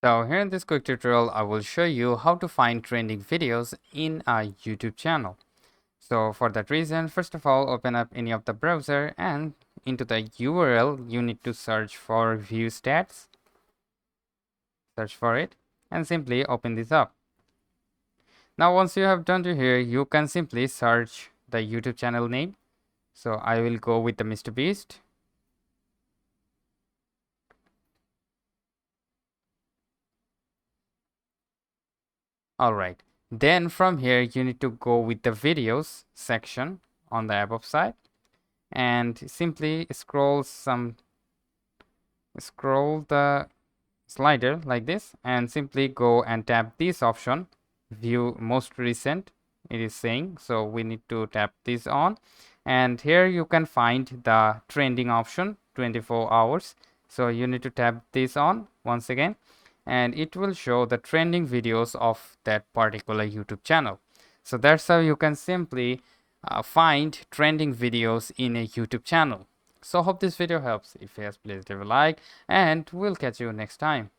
So here in this quick tutorial, I will show you how to find trending videos in a YouTube channel. So for that reason, first of all, open up any of the browser and into the URL, you need to search for view stats. Search for it and simply open this up. Now, once you have done to here, you can simply search the YouTube channel name. So I will go with the Mr. Beast. Alright, then from here you need to go with the videos section on the above side and simply scroll the slider like this and simply go and tap this option, view most recent, it is saying. So we need to tap this on, and here you can find the trending option 24 hours. So you need to tap this on once again and it will show the trending videos of that particular YouTube channel. So that's how you can simply find trending videos in a YouTube channel. So hope this video helps. If yes, please leave a like and we'll catch you next time.